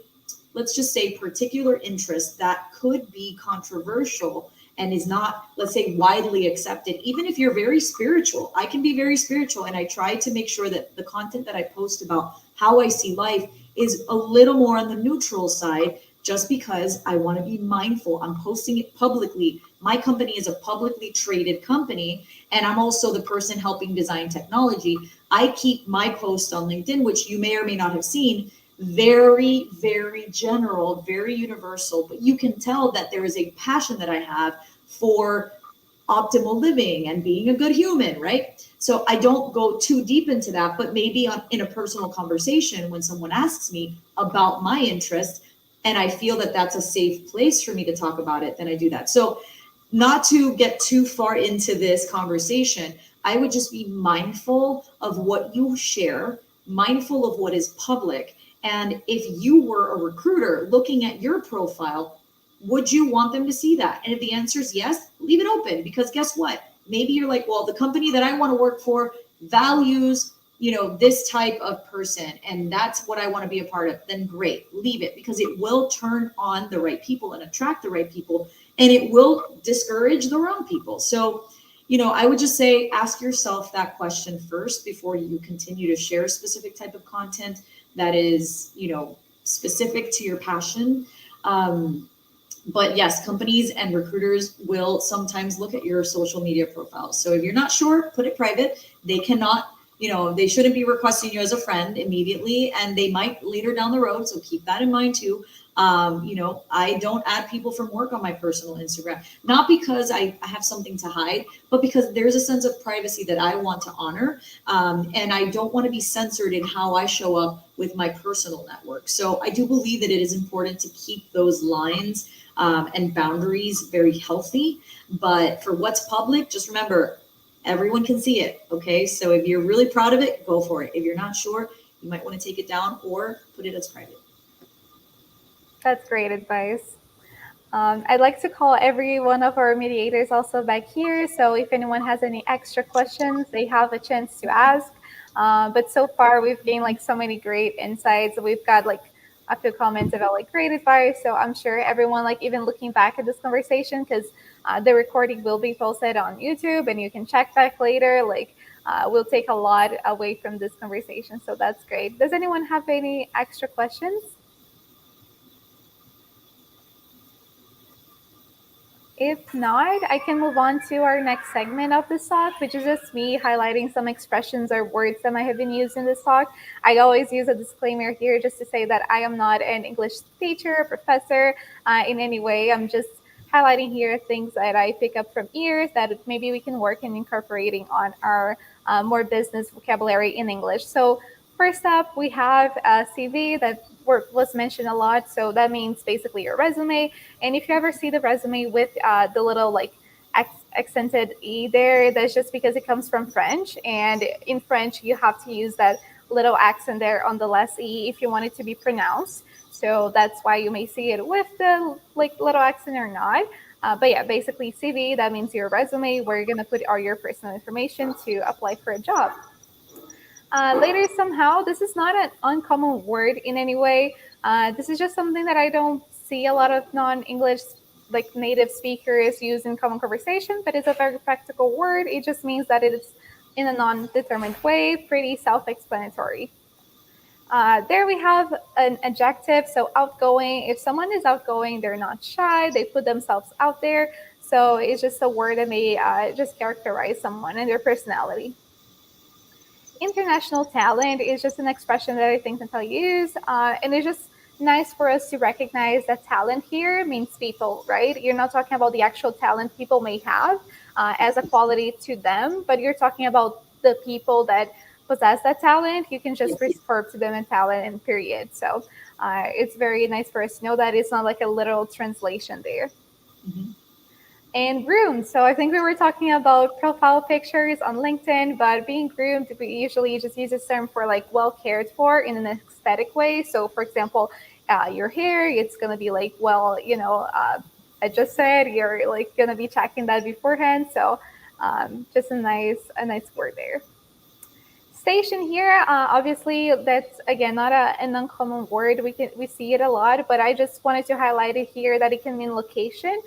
let's just say, particular interest that could be controversial and is not, let's say, widely accepted, even if you're very spiritual, I can be very spiritual, and I try to make sure that the content that I post about how I see life is a little more on the neutral side, just because I want to be mindful. I'm posting it publicly. My company is a publicly traded company, and I'm also the person helping design technology. I keep my posts on LinkedIn, which you may or may not have seen, very, very general, very universal, but you can tell that there is a passion that I have for optimal living and being a good human, right? So I don't go too deep into that, but maybe in a personal conversation, when someone asks me about my interest and I feel that that's a safe place for me to talk about it, then I do that. So not to get too far into this conversation, I would just be mindful of what you share, mindful of what is public. And if you were a recruiter looking at your profile, would you want them to see that? And if the answer is yes, leave it open, because guess what? Maybe you're like, well, the company that I want to work for values, this type of person, and that's what I want to be a part of. Then great, leave it, because it will turn on the right people and attract the right people, and it will discourage the wrong people. So, I would just say, ask yourself that question first before you continue to share a specific type of content that is, specific to your passion. But yes, companies and recruiters will sometimes look at your social media profiles. So if you're not sure, put it private. They cannot, they shouldn't be requesting you as a friend immediately, and they might later down the road. So keep that in mind too. I don't add people from work on my personal Instagram, not because I have something to hide, but because there's a sense of privacy that I want to honor. And I don't want to be censored in how I show up with my personal network. So I do believe that it is important to keep those lines and boundaries very healthy. But for what's public, just remember, everyone can see it. Okay. So if you're really proud of it, go for it. If you're not sure, you might want to take it down or put it as private. That's great advice. I'd like to call every one of our mediators also back here. So if anyone has any extra questions, they have a chance to ask. But so far, we've gained so many great insights. We've got a few comments about great advice. So I'm sure everyone, even looking back at this conversation, because the recording will be posted on YouTube and you can check back later. We'll take a lot away from this conversation. So that's great. Does anyone have any extra questions? If not, I can move on to our next segment of this talk, which is just me highlighting some expressions or words that might have been used in this talk. I always use a disclaimer here just to say that I am not an English teacher or professor in any way. I'm just highlighting here things that I pick up from ears that maybe we can work in incorporating on our more business vocabulary in English. So first up, we have a CV that was mentioned a lot. So that means basically your resume. And if you ever see the resume with the little accented E there, that's just because it comes from French. And in French, you have to use that little accent there on the last E if you want it to be pronounced. So that's why you may see it with the little accent or not. But yeah, basically CV, that means your resume, where you're going to put all your personal information to apply for a job. Later, somehow, this is not an uncommon word in any way. This is just something that I don't see a lot of non-English native speakers use in common conversation, but it's a very practical word. It just means that it is in a non-determined way, pretty self-explanatory. There we have an adjective, so outgoing. If someone is outgoing, they're not shy, they put themselves out there. So it's just a word that may just characterize someone and their personality. International talent is just an expression that I think Natalya used, and it's just nice for us to recognize that talent here means people, right? You're not talking about the actual talent people may have as a quality to them, but you're talking about the people that possess that talent. You can just refer to them as talent and period. So it's very nice for us to know that it's not like a literal translation there. Mm-hmm. And groomed. So I think we were talking about profile pictures on LinkedIn, but being groomed, we usually just use this term for well cared for in an aesthetic way. So for example, your hair, it's going to be I just said you're going to be checking that beforehand. So just a nice word there. Station here, obviously, that's again not an uncommon word. We see it a lot, but I just wanted to highlight it here that it can mean location.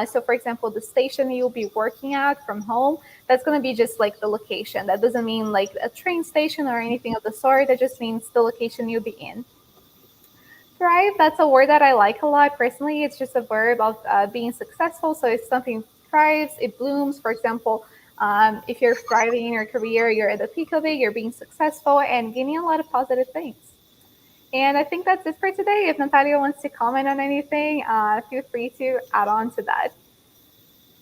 So, for example, the station you'll be working at from home, that's going to be just like the location. That doesn't mean like a train station or anything of the sort. That just means the location you'll be in. Thrive, that's a word that I like a lot personally. It's just a verb of being successful. So if something thrives, it blooms. For example, if you're thriving in your career, you're at the peak of it, you're being successful and gaining a lot of positive things. And I think that's it for today. If Natalya wants to comment on anything, feel free to add on to that.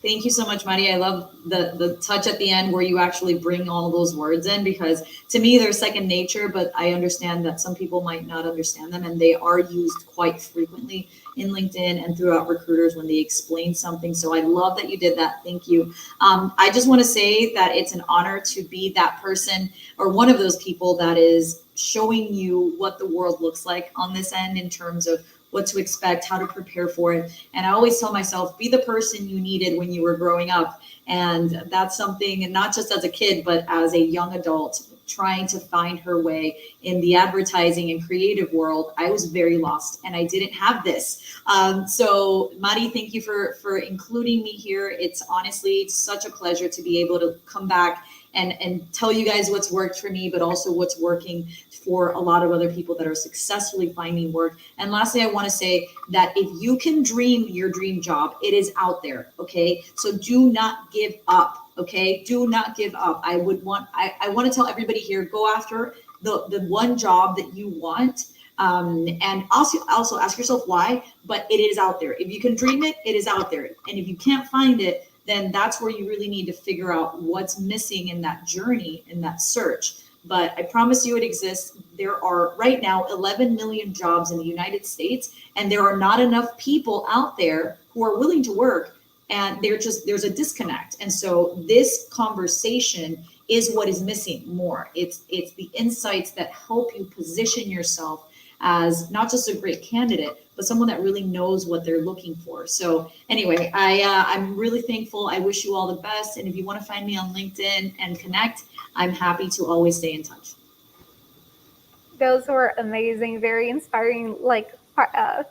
Thank you so much, Mari. I love the touch at the end where you actually bring all those words in, because to me they're second nature, but I understand that some people might not understand them, and they are used quite frequently in LinkedIn and throughout recruiters when they explain something. So I love that you did that. Thank you. I just want to say that it's an honor to be that person or one of those people that is showing you what the world looks like on this end in terms of what to expect, how to prepare for it. And I always tell myself, be the person you needed when you were growing up. And that's something, and not just as a kid, but as a young adult, trying to find her way in the advertising and creative world. I was very lost and I didn't have this. So Mari, thank you for including me here. It's honestly such a pleasure to be able to come back and tell you guys what's worked for me, but also what's working for a lot of other people that are successfully finding work. And lastly, I want to say that if you can dream your dream job, it is out there. Okay. So do not give up. Okay. Do not give up. I want to tell everybody here, go after the one job that you want. And also ask yourself why, but it is out there. If you can dream it, it is out there. And if you can't find it, then that's where you really need to figure out what's missing in that journey, in that search. But I promise you it exists. There are right now 11 million jobs in the United States, and there are not enough people out there who are willing to work, and there's a disconnect. And so this conversation is what is missing more. It's the insights that help you position yourself as not just a great candidate, but someone that really knows what they're looking for. So anyway, I'm really thankful. I wish you all the best. And if you want to find me on LinkedIn and connect, I'm happy to always stay in touch. Those were amazing, very inspiring,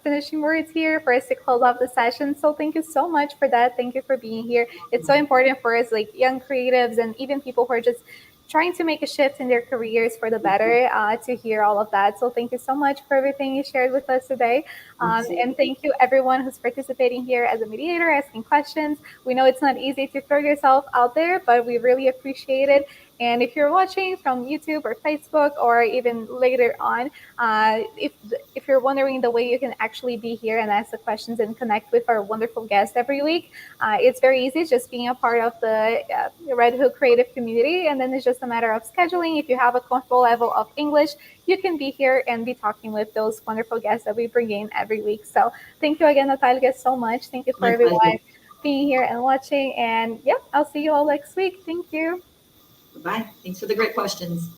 finishing words here for us to close off the session. So thank you so much for that. Thank you for being here. It's so important for us, like young creatives and even people who are just trying to make a shift in their careers for the better, to hear all of that. So thank you so much for everything you shared with us today. And thank you everyone who's participating here as a mediator, asking questions. We know it's not easy to throw yourself out there, but we really appreciate it. And if you're watching from YouTube or Facebook or even later on, if you're wondering the way you can actually be here and ask the questions and connect with our wonderful guests every week, it's very easy, just being a part of the Redhook creative community. And then it's just a matter of scheduling. If you have a comfortable level of English, you can be here and be talking with those wonderful guests that we bring in every week. So thank you again, Natalya, so much. Thank you for everyone being here and watching. And yep, I'll see you all next week. Thank you. Bye. Thanks for the great questions.